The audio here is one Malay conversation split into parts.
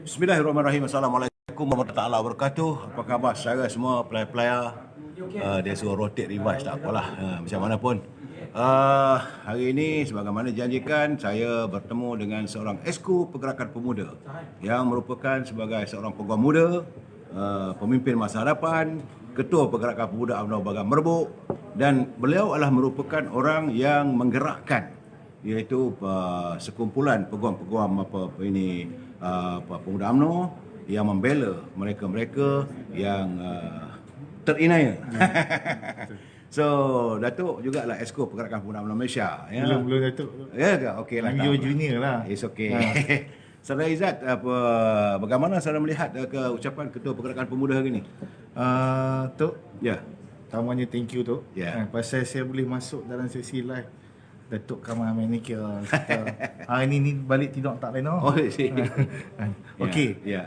Bismillahirrahmanirrahim. Assalamualaikum warahmatullahi wabarakatuh. Apa khabar saudara semua player-player? Dia suruh rotate revise, tak apalah. Macam mana pun. Hari ini sebagaimana dijanjikan, saya bertemu dengan seorang Exco Pergerakan Pemuda yang merupakan sebagai seorang peguam muda, pemimpin masa hadapan, Ketua Pergerakan Pemuda UMNO Bagan Merbuk, dan beliau adalah merupakan orang yang menggerakkan, iaitu sekumpulan peguam-peguam pemuda UMNO yang membela mereka-mereka yang terinaya. So, Datuk jugalah Exco Pergerakan Pemuda UMNO Malaysia. Ya. Belum Datuk. Ya ke? Okey lah. Panggil junior lah. It's okay. Saudara Izzat, bagaimana saudara melihat ucapan Ketua Pergerakan Pemuda hari ini? Tok, Ya. tamanya thank you Tok. Ya. Pasal saya boleh masuk dalam sesi live. Datuk Kamal Manicure. Hari ni balik tidur tak lain. Oh, si. Okey. Ya.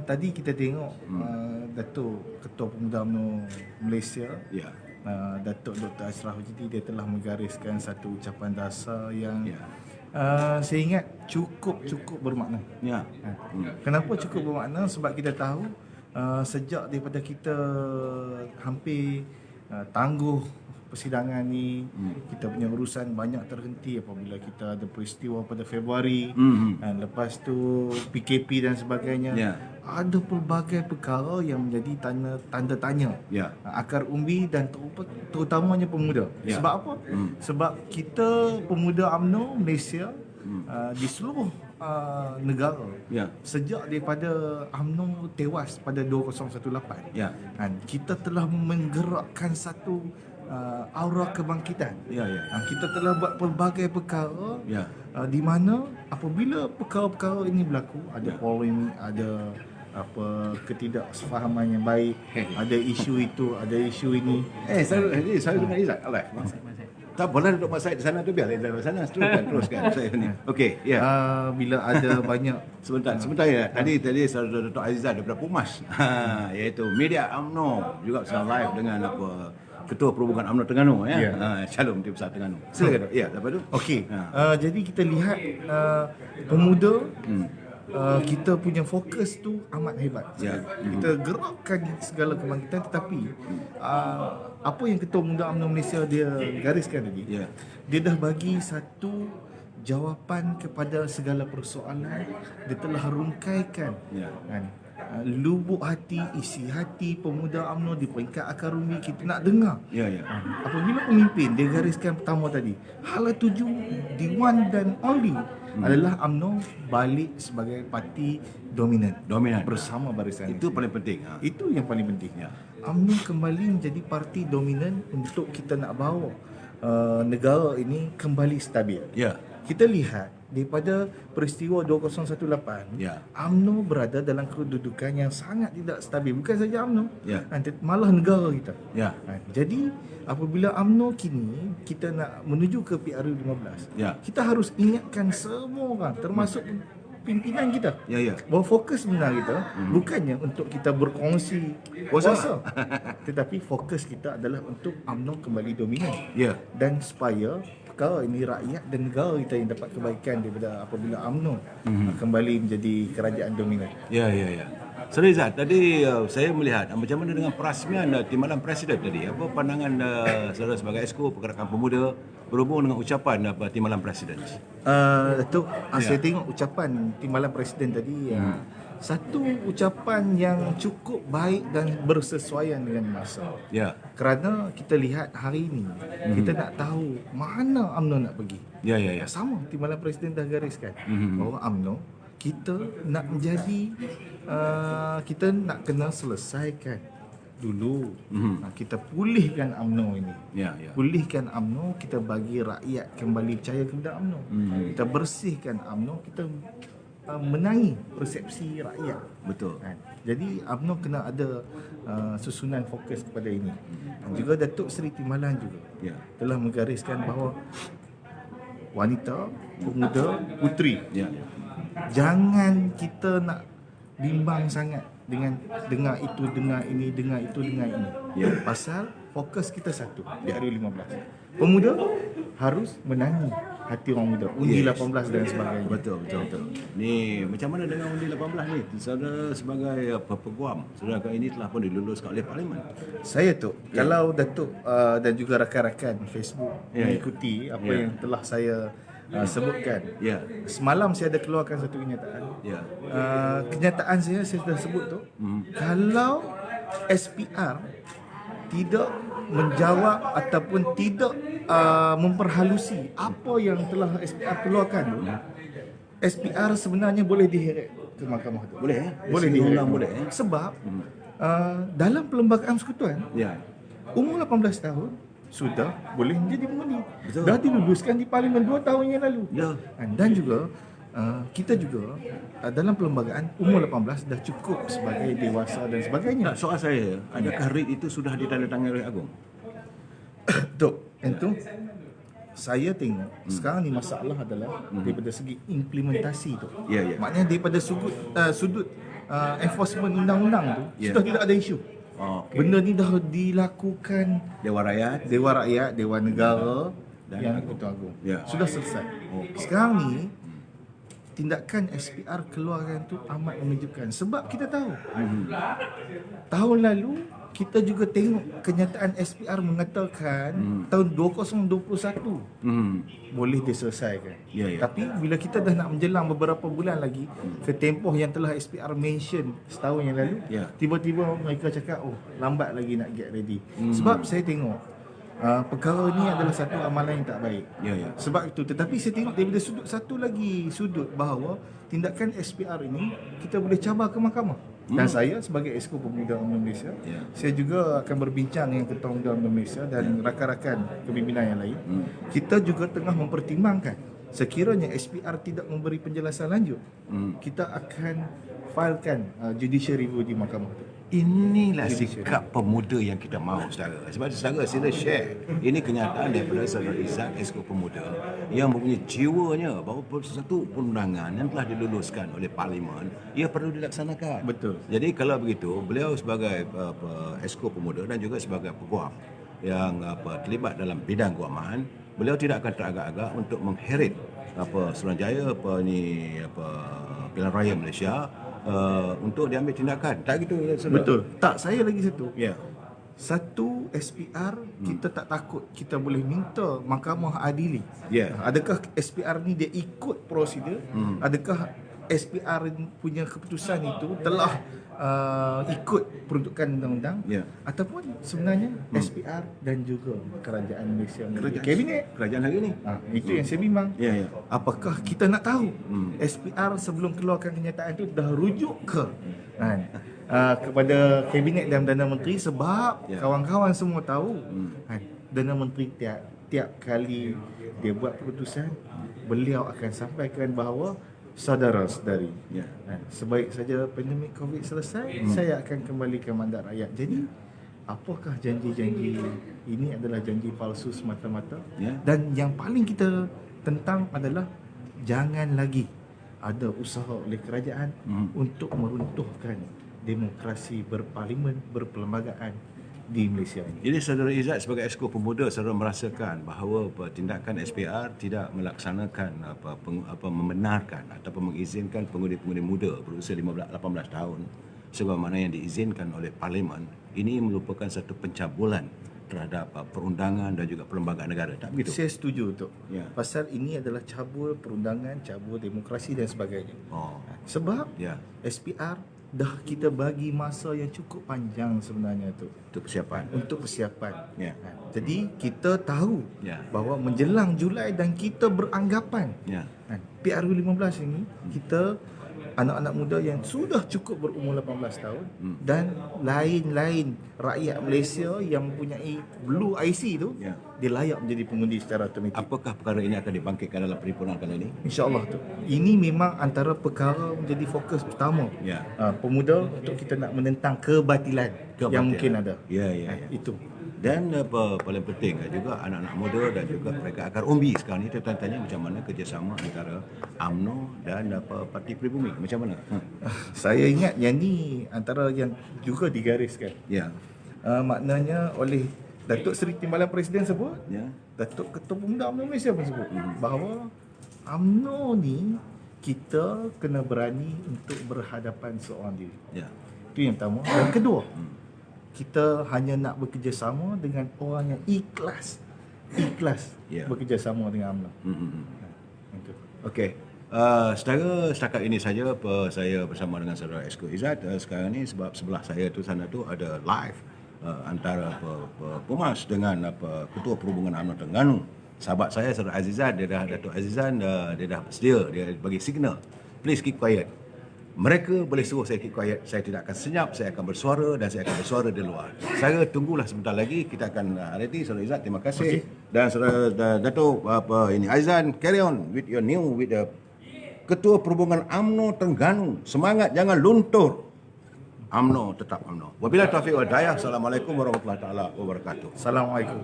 Tadi kita tengok Datuk Ketua Pemuda UMNO Malaysia. Ya. Datuk Dr. Ashraf Hujiti, dia telah menggariskan satu ucapan dasar yang Ya. saya ingat cukup bermakna. Ya. Kenapa cukup bermakna? Sebab kita tahu sejak daripada kita hampir tangguh persidangan ni, kita punya urusan banyak terhenti apabila kita ada peristiwa pada Februari, dan lepas tu PKP dan sebagainya. Ya. Ada pelbagai perkara yang menjadi tanda tanya, Ya. akar umbi dan terutamanya pemuda. Ya. Sebab apa? Sebab kita pemuda UMNO Malaysia di seluruh negara, Ya. sejak daripada UMNO tewas pada 2018, Ya. kan, kita telah menggerakkan satu aura kebangkitan. Ya, ya. Kita telah buat pelbagai perkara, Ya. di mana apabila perkara-perkara ini berlaku, ada Ya. polemik, ada ketidaksefahaman yang baik, ada isu itu, ada isu ini. Saya dengan Izzat live. Tak boleh duduk Mak Said di sana tu, biar Izzat di sana. Teruskan saya ni. Okey, ya. Bila ada banyak Sebentar ya. Tadi Saudara Dr. Azizah daripada Pumas. Iaitu media UMNO juga sedang live dengan Ketua Perhubungan UMNO Terengganu ya. Ya. Shalom di Besar Terengganu. Silakan Dok. Ya, lepas tu. okey. Jadi kita lihat pemuda, kita punya fokus tu amat hebat. Ya. Kita gerakkan segala kebangkitan, tetapi apa yang Ketua Pemuda UMNO Malaysia dia gariskan tadi, Ya. dia dah bagi satu jawapan kepada segala persoalan. Dia telah rungkaikan, Ya. kan, lubuk hati, isi hati pemuda UMNO di peringkat akar umbi. Kita nak dengar. Ya, ya. Apabila pemimpin dia gariskan pertama tadi, hala tuju, the one dan only adalah UMNO balik sebagai parti dominan bersama Barisan Itu Malaysia. paling penting. Itu yang paling penting. Ya. UMNO kembali menjadi parti dominan untuk kita nak bawa negara ini kembali stabil. Ya. Kita lihat daripada peristiwa 2018, Ya. UMNO berada dalam kedudukan yang sangat tidak stabil. Bukan saja UMNO, Ya. malah negara kita. Ya. Jadi apabila UMNO kini kita nak menuju ke PRU 15, Ya. kita harus ingatkan semua orang, termasuk pimpinan kita, Ya, ya. bahawa fokus sebenar kita bukannya untuk kita berkongsi kuasa, tetapi fokus kita adalah untuk UMNO kembali dominan, Ya. dan supaya perkara ini rakyat dan negara kita yang dapat kebaikan daripada apabila UMNO kembali menjadi kerajaan dominan. Ya, ya, ya. Saudara Izzat, tadi saya melihat macam mana dengan perasmian Timbalan Presiden tadi. Apa pandangan saudara sebagai Exco Pergerakan Pemuda berhubung dengan ucapan Timbalan Presiden? Datuk, saya tengok ucapan Timbalan Presiden tadi, satu ucapan yang cukup baik dan bersesuaian dengan masa. Ya. Kerana kita lihat hari ini, kita nak tahu mana UMNO nak pergi. Ya, ya, ya. Sama Timbalan Presiden dah gariskan bahawa UMNO kita nak menjadi, kita nak kena selesaikan dulu. Kita pulihkan UMNO ini. Ya, ya. Pulihkan UMNO, kita bagi rakyat kembali percaya kepada UMNO. Kita bersihkan UMNO, kita menangi persepsi rakyat. Betul. Kan? Jadi UMNO kena ada susunan fokus kepada ini. Dan juga Datuk Seri Timbalan juga Ya. telah menggariskan bahawa wanita, pemuda, puteri, Ya. jangan kita nak bimbang sangat dengan dengar itu, dengar ini, dengar itu, dengar ini. Ya. Pasal fokus kita satu di RU15. Pemuda harus menangi hati orang muda. Undi 18 dan sebagainya. Betul. Ni macam mana dengan undi 18 ni? Saudara sebagai peguam, saudara ini telah pun diluluskan oleh Parlimen. Saya tu, kalau Datuk dan juga rakan-rakan Facebook mengikuti apa yang telah saya sebutkan. Ya. Semalam saya ada keluarkan satu kenyataan. Ya. Kenyataan saya sudah sebut tu. Kalau SPR tidak menjawab ataupun tidak memperhalusi apa yang telah SPR keluarkan tu, SPR sebenarnya boleh diheret ke mahkamah tu. Boleh Boleh Segi diheret. undang boleh Sebab dalam perlembagaan persekutuan, Ya. umur 18 tahun sudah boleh menjadi pengundi. Betul. Dah diluluskan di Parlimen 2 tahun yang lalu. Ya. Dan juga kita juga dalam perlembagaan umur 18 dah cukup sebagai dewasa dan sebagainya. Tak, soal saya, adakah RIT itu sudah ditandatangani oleh Agong? Tok, itu saya tengok sekarang ni masalah adalah daripada segi implementasi tu. Ya, ya. Maknanya daripada sudut enforcement undang-undang tu sudah tidak ada isu. Okay. Benda ni dah dilakukan Dewan Rakyat. Dewan Rakyat, Dewan Negara Dan yang Agong. Ketua Agong. Ya. Sudah selesai. Sekarang ni tindakan SPR keluarkan tu amat mengejutkan sebab kita tahu tahun lalu kita juga tengok kenyataan SPR mengatakan tahun 2021 boleh diselesaikan. Ya, ya. Tapi bila kita dah nak menjelang beberapa bulan lagi ke tempoh yang telah SPR mention setahun yang lalu, Ya. tiba-tiba mereka cakap lambat lagi nak get ready. Sebab saya tengok perkara ni adalah satu amalan yang tak baik. Ya, ya. Sebab itu, tetapi saya tengok daripada satu lagi sudut bahawa tindakan SPR ini kita boleh cabar ke mahkamah. Dan saya sebagai Esko Pemuda UMNO Malaysia, saya juga akan berbincang dengan Ketua Pemuda UMNO Malaysia dan rakan-rakan kepimpinan yang lain. Kita juga tengah mempertimbangkan sekiranya SPR tidak memberi penjelasan lanjut, kita akan filekan judicial review di mahkamah itu. Inilah sikap pemuda yang kita mahu, saudara. Sebab saudara sila share. Ini kenyataan daripada saudara Izzat, Esko Pemuda, yang mempunyai jiwanya bahawa satu perundangan yang telah diluluskan oleh Parlimen, ia perlu dilaksanakan. Betul. Jadi kalau begitu, beliau sebagai Esko Pemuda dan juga sebagai peguam yang terlibat dalam bidang keagamaan, beliau tidak akan teragak-agak untuk mengheret Suruhanjaya Pilihan Raya Malaysia untuk diambil tindakan. Tak gitu, saudara? Betul. Tak, saya lagi satu. Ya. Satu SPR kita tak takut kita boleh minta mahkamah adili. Ya. Adakah SPR ni dia ikut prosedur? Adakah SPR punya keputusan itu telah ikut peruntukan undang-undang? Ya. Ataupun sebenarnya SPR dan juga kerajaan Malaysia melalui kabinet. Kerajaan hari ini. Itu yang saya bimbang. Ya, ya. Apakah kita nak tahu SPR sebelum keluarkan kenyataan itu dah rujuk ke kepada Kabinet dan Perdana Menteri sebab kawan-kawan semua tahu Perdana Menteri tiap kali dia buat keputusan, beliau akan sampaikan bahawa saudara-saudari, sebaik saja pandemik COVID selesai, saya akan kembalikan mandat rakyat. Jadi apakah janji-janji ini adalah janji palsu semata-mata? Dan yang paling kita tentang adalah jangan lagi ada usaha oleh kerajaan untuk meruntuhkan demokrasi berparlimen, berperlembagaan di Malaysia ini. Jadi saudara Izzat sebagai Esko Pemuda, saudara merasakan bahawa tindakan SPR tidak melaksanakan membenarkan ataupun mengizinkan pengundi-pengundi muda berusia 18 tahun sebagaimana yang diizinkan oleh Parlimen. Ini merupakan satu pencabulan terhadap perundangan dan juga perlembagaan negara. Tak begitu? Saya setuju tu. Ya. Pasal ini adalah cabul perundangan, cabul demokrasi dan sebagainya. Sebab SPR dah kita bagi masa yang cukup panjang sebenarnya tu untuk persiapan. Jadi kita tahu bahawa menjelang Julai dan kita beranggapan PRU 15 ini kita anak-anak muda yang sudah cukup berumur 18 tahun dan lain-lain rakyat Malaysia yang mempunyai blue IC tu dia layak menjadi pengundi secara otomatik. Apakah perkara ini akan dibangkitkan dalam paripurna kali ini? InsyaAllah tu. Ini memang antara perkara menjadi fokus pertama pemuda untuk kita nak menentang kebatilan yang mungkin ada. Itu. Dan paling penting juga anak-anak muda dan juga mereka akar umbi sekarang ni tanya macam mana kerjasama antara UMNO dan Parti Pribumi, macam mana? Saya ingat yang ni antara yang juga digariskan. Maknanya oleh Datuk Seri Timbalan Presiden sebut, Ya. Datuk Ketua Pemuda UMNO Malaysia pun sebut bahawa UMNO ni kita kena berani untuk berhadapan seorang diri. Ya. Itu yang pertama. Dan kedua, kita hanya nak bekerjasama dengan orang yang ikhlas Ya. bekerjasama dengan UMNO. Itu. Okey. Setakat ini saja saya bersama dengan saudara Esko Izzat. Sekarang ni sebab sebelah saya tu sana tu ada live antara Pumas dengan Ketua Perhubungan UMNO Terengganu. Sahabat saya saudara Azizan, Datuk Azizan, dia dah sedia, dia bagi signal. Please keep quiet. Mereka boleh suruh saya keep quiet, saya tidak akan senyap, saya akan bersuara dan saya akan bersuara di luar. Saya tunggulah sebentar lagi, kita akan areti. Saudara Izzat, terima kasih. Dan saudara Datuk Azizan, carry on with the Ketua Perhubungan UMNO Terengganu. Semangat, jangan luntur. UMNO tetap UMNO. Wabillahi taufiq wal hidayah. Assalamualaikum warahmatullahi taala wabarakatuh. Assalamualaikum.